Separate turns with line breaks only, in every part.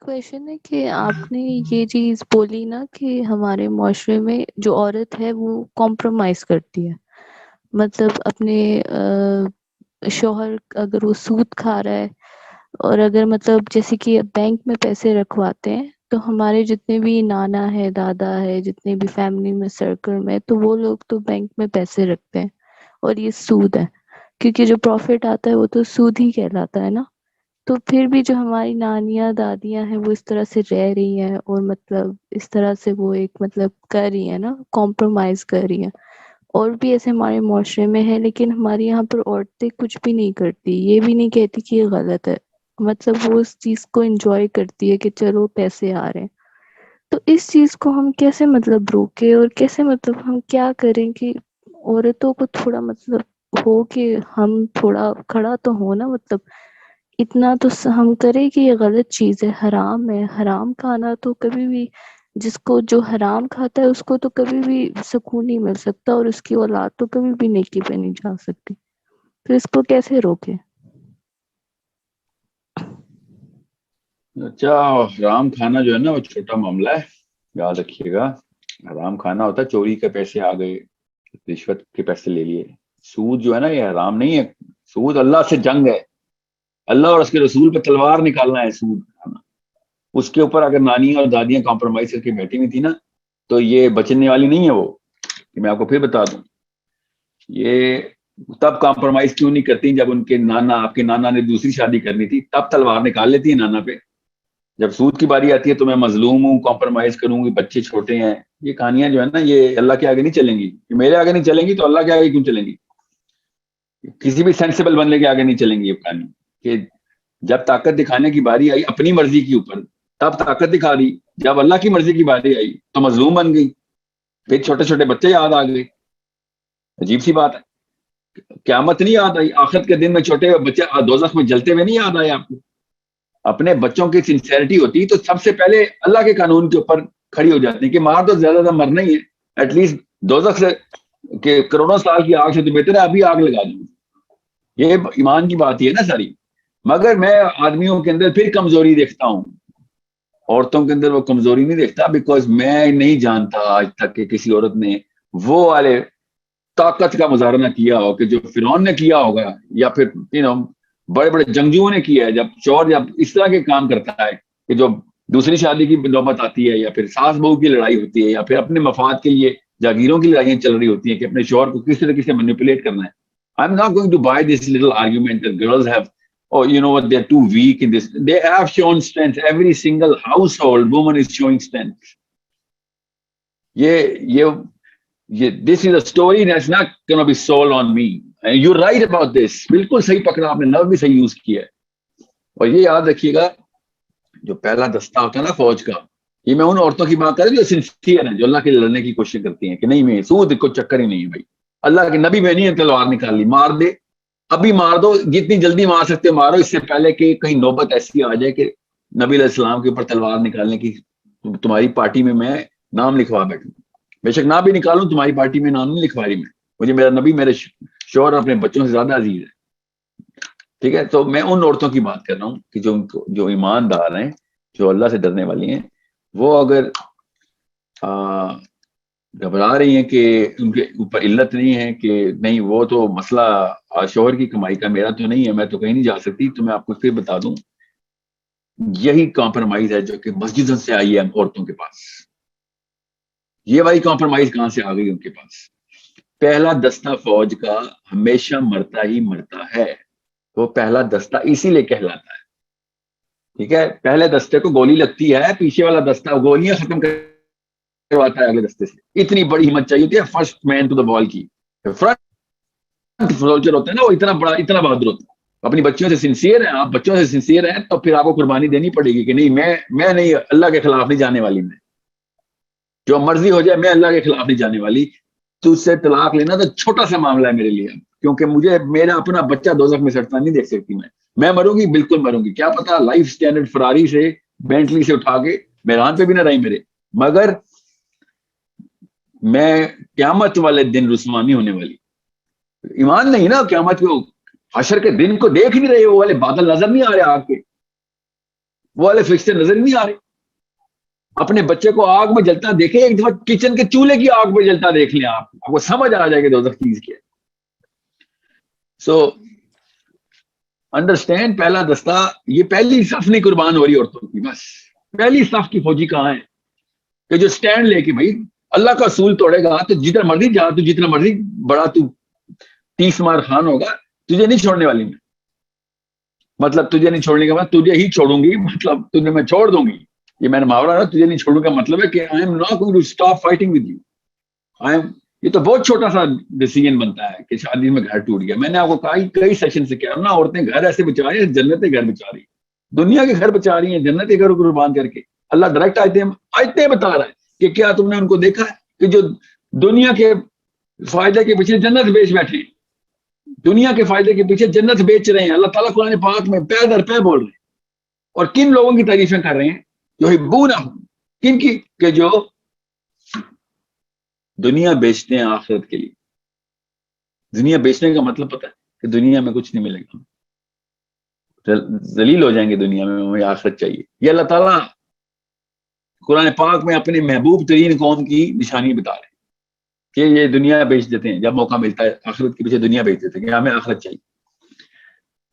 Question ہے کہ آپ نے یہ چیز بولی نا کہ ہمارے معاشرے میں جو عورت ہے وہ کمپرومائز کرتی ہے، مطلب اپنے شوہر اگر وہ سود کھا رہا ہے، اور اگر مطلب جیسے کہ بینک میں پیسے رکھواتے ہیں تو ہمارے جتنے بھی نانا ہے، دادا ہے، جتنے بھی فیملی میں سرکل میں، تو وہ لوگ تو بینک میں پیسے رکھتے ہیں اور یہ سود ہے، کیونکہ جو پروفٹ آتا ہے وہ تو سود ہی کہلاتا ہے نا۔ تو پھر بھی جو ہماری نانیاں دادیاں ہیں وہ اس طرح سے رہ رہی ہیں، اور مطلب اس طرح سے وہ ایک مطلب کر رہی ہیں نا، کمپرومائز کر رہی ہیں۔ اور بھی ایسے ہمارے معاشرے میں ہے، لیکن ہمارے یہاں پر عورتیں کچھ بھی نہیں کرتی، یہ بھی نہیں کہتی کہ یہ غلط ہے، مطلب وہ اس چیز کو انجوائے کرتی ہے کہ چلو پیسے آ رہے ہیں۔ تو اس چیز کو ہم کیسے مطلب روکے، اور کیسے مطلب ہم کیا کریں کہ عورتوں کو تھوڑا مطلب ہو کہ ہم تھوڑا کھڑا تو ہو نا، مطلب اتنا تو ہم کریں کہ یہ غلط چیز ہے، حرام ہے، حرام کھانا تو کبھی بھی، جس کو جو حرام کھاتا ہے اس کو تو کبھی بھی سکون نہیں مل سکتا، اور اس کی اولاد تو کبھی بھی نیکی پہ نہیں جا سکتی۔ تو اس کو کیسے روکے؟
اچھا، حرام کھانا جو ہے نا وہ چھوٹا معاملہ ہے، یاد رکھیے گا۔ حرام کھانا ہوتا ہے چوری کے پیسے آ گئے، رشوت کے پیسے لے لیے۔ سود جو ہے نا یہ حرام نہیں ہے، سود اللہ سے جنگ ہے، اللہ اور اس کے رسول پہ تلوار نکالنا ہے سود کھانا۔ اس کے اوپر اگر نانیاں اور دادیاں کمپرومائز کر کے بیٹھی ہوئی تھی نا تو یہ بچنے والی نہیں ہے وہ، کہ میں آپ کو پھر بتا دوں۔ یہ تب کمپرومائز کیوں نہیں کرتی جب ان کے نانا، آپ کے نانا نے دوسری شادی کرنی تھی، تب تلوار نکال لیتی ہے نانا پہ۔ جب سود کی باری آتی ہے تو میں مظلوم ہوں، کمپرومائز کروں گی، بچے چھوٹے ہیں، یہ کہانیاں جو ہے نا یہ اللہ کے آگے نہیں چلیں گی، میرے آگے نہیں چلیں گی تو اللہ کے آگے کیوں چلیں گی؟ کسی بھی سینسیبل بندے کے آگے نہیں چلیں گی یہ کہانی، کہ جب طاقت دکھانے کی باری آئی اپنی مرضی کے اوپر تب طاقت دکھا دی، جب اللہ کی مرضی کی باری آئی تو مظلوم بن گئی، پھر چھوٹے چھوٹے بچے یاد آ گئے۔ عجیب سی بات ہے، قیامت نہیں یاد آئی، آخرت کے دن میں چھوٹے بچے دوزخ میں جلتے ہوئے نہیں یاد آئے آپ کو؟ اپنے بچوں کی سنسیئرٹی ہوتی تو سب سے پہلے اللہ کے قانون کے اوپر کھڑی ہو جاتی کہ مار تو زیادہ مرنا ہی ہے، ایٹ لیسٹ دوزخ سے کہ کروڑوں سال کی آگ سے تو بہتر ہے ابھی آگ لگا دوں۔ یہ ایمان کی بات ہی ہے نا ساری۔ مگر میں آدمیوں کے اندر پھر کمزوری دیکھتا ہوں، عورتوں کے اندر وہ کمزوری نہیں دیکھتا، بیکاز میں نہیں جانتا آج تک کہ کسی عورت نے وہ والے طاقت کا مظاہرہ نہ کیا ہو کہ جو فرعون نے کیا ہوگا، یا پھر بڑے بڑے جنگجوؤں نے کیا ہے۔ جب شوہر جب اس طرح کے کام کرتا ہے کہ جو دوسری شادی کی نوبت آتی ہے، یا پھر ساس بہو کی لڑائی ہوتی ہے، یا پھر اپنے مفاد کے لیے جاگیروں کی لڑائیاں چل رہی ہوتی ہیں کہ اپنے شوہر کو کس طریقے سے مینیپولیٹ کرنا ہے۔ I'm not going to buy this little argument that girls have, oh, you know what, they're too weak in this. They have shown strength. Every single household woman is showing strength. This is a story that's not going to be sold on me. And you're right about this. بالکل صحیح پکڑا آپ نے، لفظ بھی صحیح use کیا ہے۔ اور یہ یاد رکھیے گا، جو پہلا دستہ ہوتا ہے نا فوج کا، یہ میں ان عورتوں کی بات کر رہا ہوں جو سنسیئر ہیں، جو اللہ کے لیے لڑنے کی کوشش کرتی ہیں کہ نہیں میں سود کو چکر ہی نہیں ہے بھائی، اللہ کے نبی میں نہیں ہے تلوار نکال لی، مار دے ابھی مار دو، جتنی جلدی مار سکتے مارو، اس سے پہلے کہ کہیں نوبت ایسی آ جائے کہ نبی علیہ السلام کے اوپر تلوار نکالنے کی تمہاری پارٹی میں نام لکھوا بیٹھوں۔ بے شک نہ بھی نکالوں، تمہاری پارٹی میں نام نہیں لکھوا رہی میں، مجھے میرا نبی، میرے شوہر اپنے بچوں سے زیادہ عزیز ہے۔ ٹھیک ہے، تو میں ان عورتوں کی بات کر رہا ہوں کہ جو ایماندار ہیں، جو اللہ سے ڈرنے والی ہیں، وہ اگر گھبرا رہی ہیں کہ ان کے اوپر علت نہیں ہے کہ نہیں وہ تو مسئلہ شوہر کی کمائی کا، میرا تو نہیں ہے، میں تو کہیں نہیں جا سکتی، تو میں آپ کو پھر بتا دوں، یہی کمپرومائز ہے جو کہ مسجدوں سے آئی ہے عورتوں کے پاس۔ یہ والی کمپرومائز کہاں سے آ گئی ان کے پاس؟ پہلا دستہ فوج کا ہمیشہ مرتا ہی مرتا ہے، وہ پہلا دستہ اسی لیے کہلاتا ہے۔ ٹھیک ہے، پہلے دستے کو گولی لگتی ہے، پیچھے والا دستہ گولیاں ختم کرواتا ہے اگلے دستے سے۔ اتنی بڑی ہمت چاہیے ہوتی ہے فرسٹ مین ٹو دا بال کی، فرنٹ سولجر ہوتا ہے نا وہ اتنا بڑا، اتنا بہادر ہوتا ہے۔ اپنی بچیوں سے سنسیئر ہیں آپ، بچوں سے سنسیئر ہیں تو پھر آپ کو قربانی دینی پڑے گی کہ نہیں میں نہیں، اللہ کے خلاف نہیں جانے والی، میں جو مرضی ہو جائے میں اللہ کے خلاف نہیں جانے والی۔ تو اس سے طلاق لینا تو چھوٹا سا معاملہ ہے میرے لیے، کیونکہ مجھے میرا اپنا بچہ دوزخ میں سڑتا نہیں دیکھ سکتی میں مروں گی، بالکل مروں گی، کیا پتا لائف سٹینڈرڈ فراری سے بینٹلی سے اٹھا کے میدان پہ بھی نہ رہی میرے، مگر میں قیامت والے دن رسوا نہیں ہونے والی۔ ایمان نہیں نا، قیامت کو حشر کے دن کو دیکھ نہیں رہے، وہ والے بادل نظر نہیں آ رہے آگ کے، وہ والے فکسچر نظر نہیں آ رہے. اپنے بچے کو آگ میں جلتا دیکھیں, ایک دفعہ کچن کے چولہے کی آگ میں جلتا دیکھ لیں, آپ کو سمجھ آ جائے گا دوزخ چیز کیا. سو انڈرسٹینڈ, پہلا دستہ یہ پہلی صف نہیں قربان ہو رہی عورتوں کی, بس پہلی صف کی فوجی کہاں ہے کہ جو سٹینڈ لے کے بھائی اللہ کا اصول توڑے گا تو جتنا مرضی جا, تو جتنا مرضی بڑا تو 30 مار خان ہوگا, تجھے نہیں چھوڑنے والی میں. مطلب تجھے نہیں چھوڑنے کا مطلب تجھے ہی چھوڑوں گی, مطلب تجھے میں چھوڑ دوں گی. یہ میں نے محاورہ نا, تجھے نہیں چھوڑوں کا مطلب ہے کہ I am not going to stop fighting with you. یہ تو بہت چھوٹا سا ڈیسیجن بنتا ہے کہ شادی میں گھر ٹوٹ گیا. میں نے آپ کو کئی سیشن سے کہا نا, عورتیں گھر ایسے بچا رہی ہیں, جنتیں گھر بچا رہی ہیں, دنیا کے گھر بچا رہی ہیں, جنتیں گھر قربان کر کے. اللہ ڈائریکٹ آیتیں بتا رہا ہے کہ کیا تم نے ان کو دیکھا ہے کہ جو دنیا کے فائدے کے پیچھے جنت بیچ بیٹھے ہیں, دنیا کے فائدے کے پیچھے جنت بیچ رہے ہیں. اللہ تعالیٰ قرآن پاک میں پے در پے بول رہے ہیں. اور کن لوگوں کی تعریفیں کر رہے ہیں جو کن کی, کہ جو دنیا بیچتے ہیں آخرت کے لیے. دنیا بیچنے کا مطلب پتہ ہے کہ دنیا میں کچھ نہیں ملے گا, ذلیل ہو جائیں گے دنیا میں, ہمیں آخرت چاہیے. یہ اللہ تعالیٰ قرآن پاک میں اپنے محبوب ترین قوم کی نشانی بتا رہے ہیں کہ یہ دنیا بیچ دیتے ہیں, جب موقع ملتا ہے آخرت کے پیچھے دنیا بیچ دیتے ہیں کہ ہمیں آخرت چاہیے.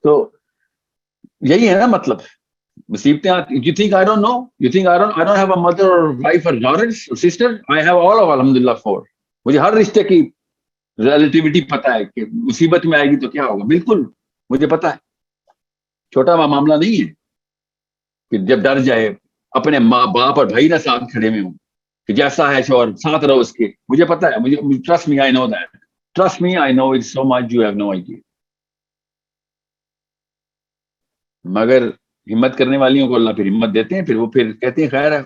تو یہی ہے نا مطلب. مصیبتیں آتی. You think I don't know? You think I don't have a mother or wife or daughters or sister? I have all of alhamdulillah 4. مجھے ہر رشتے کی ریلیٹیوٹی پتہ ہے کہ مصیبت میں آئے گی تو کیا ہوگا. بالکل مجھے پتہ ہے, چھوٹا معاملہ نہیں ہے کہ جب ڈر جائے اپنے ماں باپ اور بھائی نہ ساتھ کھڑے میں ہوں کہ جیسا ہے شوہر ساتھ رہو اس کے. مجھے پتہ ہے, مجھے trust me, I know that. Trust me, I know it so much you have no idea. مگر ہمت کرنے والیوں کو اللہ پھر ہمت دیتے ہیں, پھر وہ پھر کہتے ہیں خیر ہے,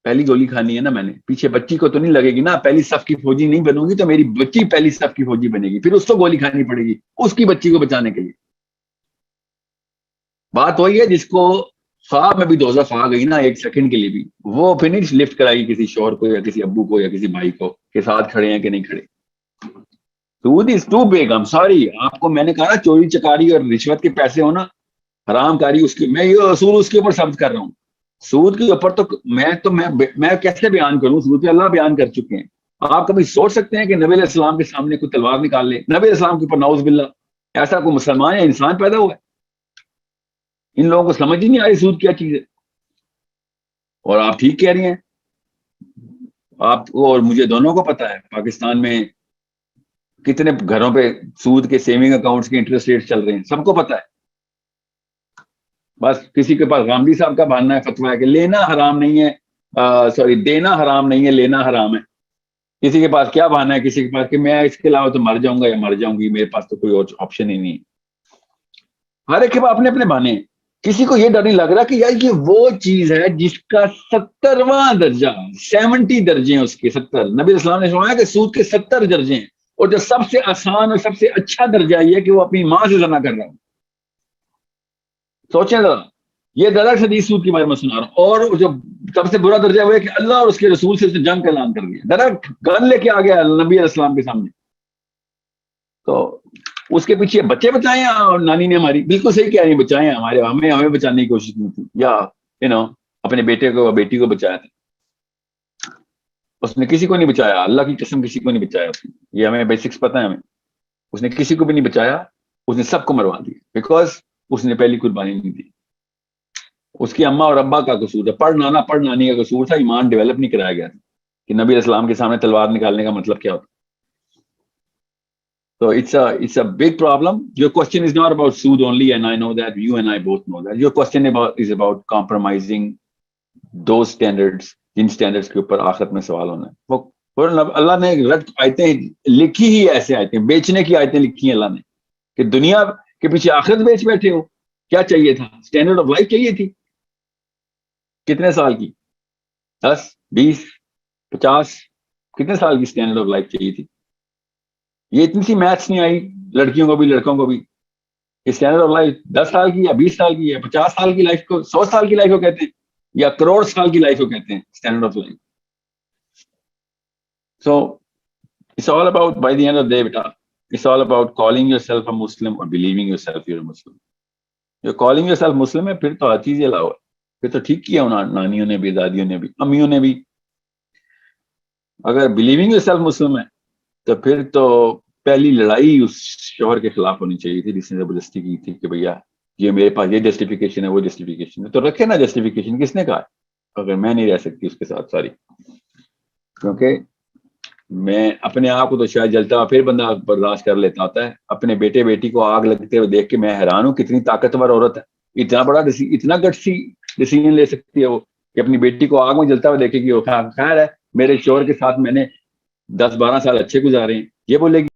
پہلی گولی کھانی ہے نا میں نے, پیچھے بچی کو تو نہیں لگے گی نا, پہلی صف کی فوجی نہیں بنوں گی تو میری بچی پہلی صف کی فوجی بنے گی, پھر اس کو گولی کھانی پڑے گی اس کی بچی کو بچانے کے لیے. بات وہی ہے جس کو خواب میں بھی دوزخ آ گئی نا ایک سیکنڈ کے لیے بھی, وہ پھر نہیں لفٹ کرائے گی کسی شوہر کو یا کسی ابو کو یا کسی بھائی کو کہ ساتھ کھڑے ہیں کہ نہیں کھڑے. سود از ٹو بگ. I'm sorry, آپ کو میں نے کہا نا چوری چکاری اور رشوت کے پیسے ہونا حرام کاری, اس کی میں یہ اصول اس کے اوپر ثبت کر رہا ہوں. سود کے اوپر تو میں کیسے بیان کروں, سود پہ اللہ بیان کر چکے ہیں. آپ کبھی سوچ سکتے ہیں کہ نبی علیہ السلام کے سامنے کوئی تلوار نکال لے, نبی علیہ السلام کے اوپر نعوذ باللہ ایسا کوئی مسلمان یا انسان پیدا ہوا ہے؟ ان لوگوں کو سمجھ ہی نہیں آئی سود کیا چیز ہے. اور آپ ٹھیک کہہ رہی ہیں, آپ کو اور مجھے دونوں کو پتا ہے پاکستان میں کتنے گھروں پہ سود کے سیونگ اکاؤنٹس کے انٹرسٹ ریٹ چل رہے ہیں, سب کو پتا ہے. بس کسی کے پاس غامدی صاحب کا بہانہ ہے, فتویٰ ہے کہ لینا حرام نہیں ہے, دینا حرام نہیں ہے, لینا حرام ہے. کسی کے پاس کیا بہانہ ہے, کسی کے پاس کہ میں اس کے علاوہ تو مر جاؤں گا یا مر جاؤں گی, میرے پاس تو کوئی اور آپشن ہی نہیں ہے. ہر ایک کے پاس اپنے اپنے بہانے ہیں. کسی کو یہ ڈر نہیں لگ رہا کہ یار یہ وہ چیز ہے جس کا 70واں درجہ, 70 درجے ہیں اس کے, 70. نبی اسلام نے فرمایا کہ سود کے 70 درجے ہیں, اور جو سب سے آسان اور سب سے اچھا درجہ یہ ہے کہ وہ اپنی ماں سے زنا کر رہا ہوں. سوچیں ذرا, یہ ڈائریکٹ حدیث سود کے بارے میں سنا رہا ہوں. اور جو سب سے برا درجہ وہ ہے کہ اللہ اور اس کے رسول سے جنگ کا اعلان کر دیا, ڈائریکٹ گن لے کے آ گیا نبی علیہ السلام کے سامنے. تو اس کے پیچھے بچے بچائے ہیں, اور نانی نے ہماری بالکل صحیح کہہ رہی ہیں, بچائے ہیں ہمارے, ہمیں بچانے کی کوشش کی تھی, یا اپنے بیٹے کو بیٹی کو بچایا تھا. اس نے کسی کو نہیں بچایا, اللہ کی قسم کسی کو نہیں بچایا. یہ ہمیں بیسکس پتہ ہے ہمیں. اس نے کسی کو بھی نہیں بچایا, اس نے سب کو مروا دیا, بیکاز اس نے پہلی قربانی نہیں دی. اس کی اماں اور ابا کا قصور ہے, پڑھ نانی کا قصور تھا, ایمان ڈیولپ نہیں کرایا گیا کہ نبی علیہ السلام کے سامنے تلوار نکالنے کا مطلب کیا ہوتا. So it's a big problem. Your question is not about suud only, and I know that you and I both know that. Your question is about compromising those standards, جن standards کے اوپر آخرت میں سوال ہونا ہے. وہ اللہ نے آیتیں لکھی ہی ایسے آیتیں, بیچنے کی آیتیں لکھی ہیں اللہ نے کہ دنیا کے پیچھے آخرت بیچ بیٹھے ہو. کیا چاہیے تھا؟ اسٹینڈرڈ آف لائف چاہیے تھی. کتنے سال کی؟ 10, 20, 50, کتنے سال کی اسٹینڈرڈ آف لائف چاہیے تھی؟ یہ اتنی سی میتھس نہیں آئی لڑکیوں کو بھی لڑکوں کو بھی. اسٹینڈرڈ آف لائف 10 سال کی یا 20 سال کی یا 50 سال کی لائف کو, 100 سال کی لائف کو کہتے ہیں, یا کروڑ سال کی لائف کو کہتے ہیں standard of life. So it's all about, by the end of the day, beta, it's all about calling yourself a Muslim or believing yourself you're a Muslim. You're calling yourself Muslim ہے, پھر تو ہر چیز یہ لاؤ. پھر تو ٹھیک کیا نانیوں نے بھی، دادیوں نے بھی، امیوں نے بھی. اگر بلیونگ یور سیلف مسلم ہے تو پھر تو پہلی لڑائی اس شوہر کے خلاف ہونی چاہیے تھی جس نے زبردستی کی تھی کہ بھیا یہ میرے پاس یہ جسٹیفیکیشن ہے، وہ جسٹیفیکیشن ہے. تو رکھے نا جسٹیفیکیشن، کس نے کہا اگر میں نہیں رہ سکتی اس کے ساتھ؟ ساری کیونکہ میں اپنے آپ کو تو شاید جلتا ہوا پھر بندہ برداشت کر لیتا ہوتا ہے، اپنے بیٹے بیٹی کو آگ لگتے ہوئے دیکھ کے میں حیران ہوں کتنی طاقتور عورت ہے، اتنا بڑا اتنا گٹسی ڈیسیجن لے سکتی ہے وہ کہ اپنی بیٹی کو آگ میں جلتا ہوا دیکھے گی. وہ خیر ہے میرے شوہر کے ساتھ میں نے 10-12 سال اچھے گزارے ہیں، یہ بولے گی